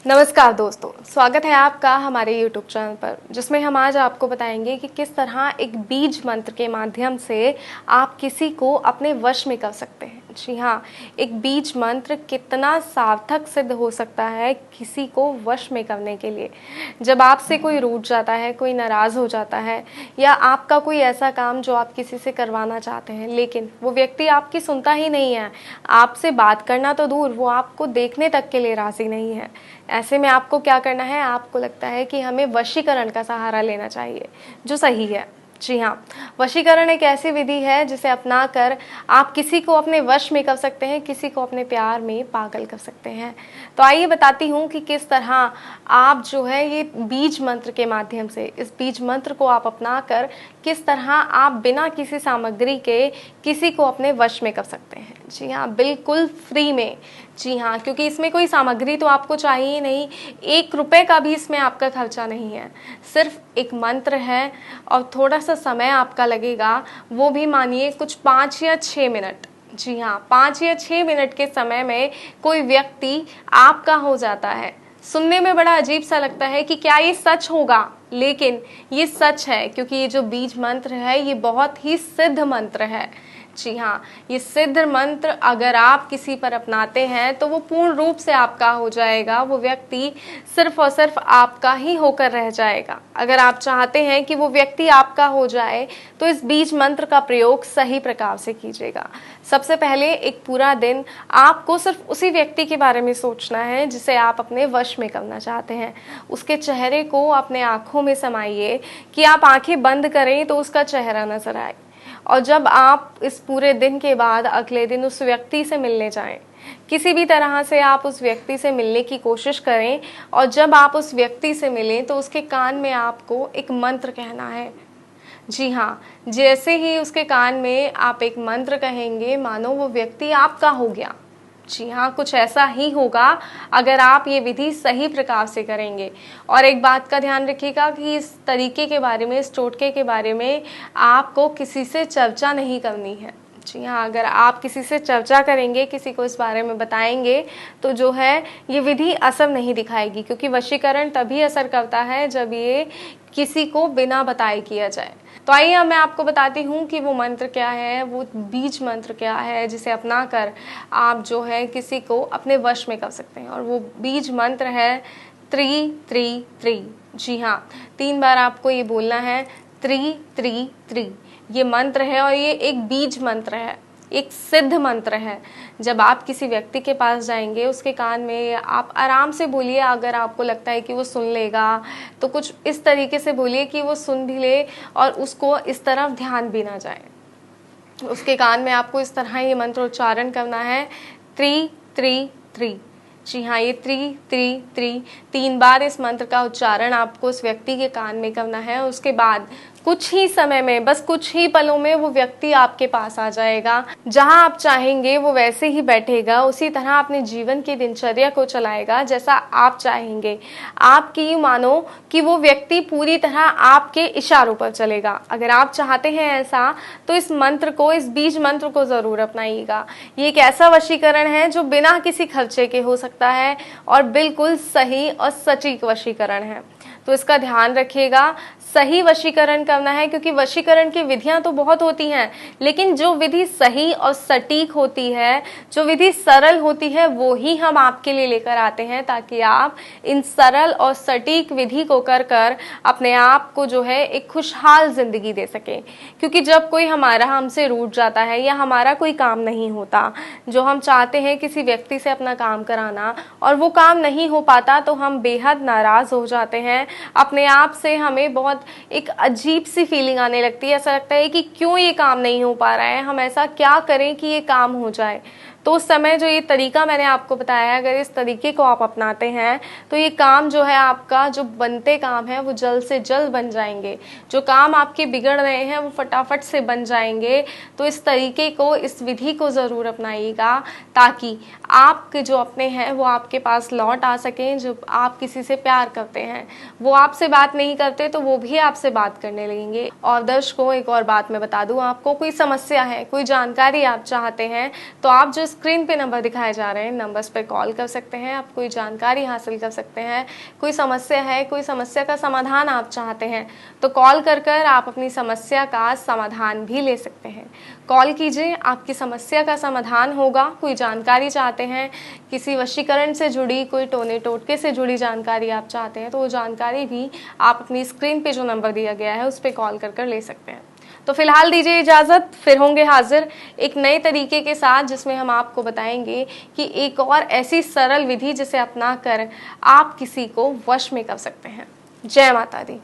नमस्कार दोस्तों, स्वागत है आपका हमारे YouTube चैनल पर, जिसमें हम आज आपको बताएंगे कि किस तरह एक बीज मंत्र के माध्यम से आप किसी को अपने वश में कर सकते हैं। जी हाँ, एक बीज मंत्र कितना सार्थक सिद्ध हो सकता है किसी को वश में करने के लिए। जब आपसे कोई रूठ जाता है, कोई नाराज़ हो जाता है, या आपका कोई ऐसा काम जो आप किसी से करवाना चाहते हैं लेकिन वो व्यक्ति आपकी सुनता ही नहीं है, आपसे बात करना तो दूर, वो आपको देखने तक के लिए राज़ी नहीं है। ऐसे में आपको क्या करना है, आपको लगता है कि हमें वशीकरण का सहारा लेना चाहिए, जो सही है। जी हाँ, वशीकरण एक ऐसी विधि है जिसे अपनाकर आप किसी को अपने वश में कर सकते हैं, किसी को अपने प्यार में पागल कर सकते हैं। तो आइए बताती हूँ कि किस तरह आप जो है ये बीज मंत्र के माध्यम से, इस बीज मंत्र को आप अपनाकर किस तरह आप बिना किसी सामग्री के किसी को अपने वश में कर सकते हैं। जी हाँ, बिल्कुल फ्री में। जी हाँ, क्योंकि इसमें कोई सामग्री तो आपको चाहिए नहीं, 1 रुपए का भी इसमें आपका खर्चा नहीं है। सिर्फ एक मंत्र है और थोड़ा सा समय आपका लगेगा, वो भी मानिए कुछ 5 या 6 मिनट। जी हाँ, 5 या 6 मिनट के समय में कोई व्यक्ति आपका हो जाता है। सुनने में बड़ा अजीब सा लगता है कि क्या ये सच होगा, लेकिन ये सच है, क्योंकि ये जो बीज मंत्र है ये बहुत ही सिद्ध मंत्र है। जी हाँ, ये सिद्ध मंत्र अगर आप किसी पर अपनाते हैं तो वो पूर्ण रूप से आपका हो जाएगा, वो व्यक्ति सिर्फ और सिर्फ आपका ही होकर रह जाएगा। अगर आप चाहते हैं कि वो व्यक्ति आपका हो जाए तो इस बीज मंत्र का प्रयोग सही प्रकार से कीजिएगा। सबसे पहले एक पूरा दिन आपको सिर्फ उसी व्यक्ति के बारे में सोचना है जिसे आप अपने वश में करना चाहते हैं। उसके चेहरे को अपने आँखों में समाइए कि आप आँखें बंद करें तो उसका चेहरा नजर आए। और जब आप इस पूरे दिन के बाद अगले दिन उस व्यक्ति से मिलने जाएं, किसी भी तरह से आप उस व्यक्ति से मिलने की कोशिश करें, और जब आप उस व्यक्ति से मिलें तो उसके कान में आपको एक मंत्र कहना है। जी हाँ, जैसे ही उसके कान में आप एक मंत्र कहेंगे, मानो वो व्यक्ति आपका हो गया। जी हाँ, कुछ ऐसा ही होगा अगर आप ये विधि सही प्रकार से करेंगे। और एक बात का ध्यान रखिएगा कि इस तरीके के बारे में, इस टोटके के बारे में आपको किसी से चर्चा नहीं करनी है। जी हाँ, अगर आप किसी से चर्चा करेंगे, किसी को इस बारे में बताएंगे, तो जो है ये विधि असर नहीं दिखाएगी, क्योंकि वशीकरण तभी असर करता है जब ये किसी को बिना बताए किया जाए। तो आइए मैं आपको बताती हूँ कि वो मंत्र क्या है, वो बीज मंत्र क्या है जिसे अपनाकर आप जो है किसी को अपने वश में कर सकते हैं। और वो बीज मंत्र है 333। जी हाँ, 3 बार आपको ये बोलना है 333। ये मंत्र है और ये एक बीज मंत्र है, एक सिद्ध मंत्र है। जब आप किसी व्यक्ति के पास जाएंगे, उसके कान में आप आराम से बोलिए। अगर आपको लगता है कि वो सुन लेगा तो कुछ इस तरीके से बोलिए कि वो सुन भी ले और उसको इस तरफ ध्यान भी ना जाए। उसके कान में आपको इस तरह ये मंत्र उच्चारण करना है 333। जी हाँ, ये 333 3 बार इस मंत्र का उच्चारण आपको उस व्यक्ति के कान में करना है। उसके बाद कुछ ही समय में, बस कुछ ही पलों में वो व्यक्ति आपके पास आ जाएगा। जहां आप चाहेंगे वो वैसे ही बैठेगा, उसी तरह अपने जीवन की दिनचर्या को चलाएगा जैसा आप चाहेंगे। आपकी मानो कि वो व्यक्ति पूरी तरह आपके इशारों पर चलेगा। अगर आप चाहते हैं ऐसा, तो इस मंत्र को, इस बीज मंत्र को जरूर अपनाइएगा। ये एक ऐसा वशीकरण है जो बिना किसी खर्चे के हो सकता है और बिल्कुल सही और सटीक वशीकरण है। तो इसका ध्यान रखिएगा, सही वशीकरण करना है, क्योंकि वशीकरण की विधियां तो बहुत होती हैं, लेकिन जो विधि सही और सटीक होती है, जो विधि सरल होती है, वो ही हम आपके लिए लेकर आते हैं, ताकि आप इन सरल और सटीक विधि को कर कर अपने आप को जो है एक खुशहाल जिंदगी दे सकें। क्योंकि जब कोई हमसे रूठ जाता है या हमारा कोई काम नहीं होता, जो हम चाहते हैं किसी व्यक्ति से अपना काम कराना, और वो काम नहीं हो पाता, तो हम बेहद नाराज हो जाते हैं। अपने आप से हमें बहुत एक अजीब सी फीलिंग आने लगती है। ऐसा लगता है कि क्यों ये काम नहीं हो पा रहा है, हम ऐसा क्या करें कि ये काम हो जाए। तो उस समय जो ये तरीका मैंने आपको बताया, अगर इस तरीके को आप अपनाते हैं तो ये काम जो है आपका, जो बनते काम है वो जल्द से जल्द बन जाएंगे। जो काम आपके बिगड़ रहे हैं वो फटाफट से बन जाएंगे। तो इस तरीके को, इस विधि को ज़रूर अपनाइएगा, ताकि आपके जो अपने हैं वो आपके पास लौट आ सकें। जो आप किसी से प्यार करते हैं, वो आपसे बात नहीं करते तो वो भी आपसे बात करने लगेंगे। और दर्शकों, एक और बात मैं बता दूं आपको, कोई समस्या है, कोई जानकारी आप चाहते हैं, तो आप जो स्क्रीन पे नंबर दिखाए जा रहे हैं, नंबर्स पे कॉल कर सकते हैं, आप कोई जानकारी हासिल कर सकते हैं, कोई समस्या है, कोई समस्या का समाधान आप चाहते हैं तो कॉल कर कर आप अपनी समस्या का समाधान भी ले सकते हैं। कॉल कीजिए, आपकी समस्या का समाधान होगा। कोई जानकारी चाहते हैं, किसी वशीकरण से जुड़ी, कोई टोने टोटके से जुड़ी जानकारी आप चाहते हैं तो वो जानकारी भी आप अपनी स्क्रीन पे जो नंबर दिया गया है उस पर कॉल कर कर ले सकते हैं। तो फिलहाल दीजिए इजाज़त, फिर होंगे हाजिर एक नए तरीके के साथ जिसमें हम आपको बताएंगे कि एक और ऐसी सरल विधि जिसे अपना कर आप किसी को वश में कर सकते हैं। जय माता दी।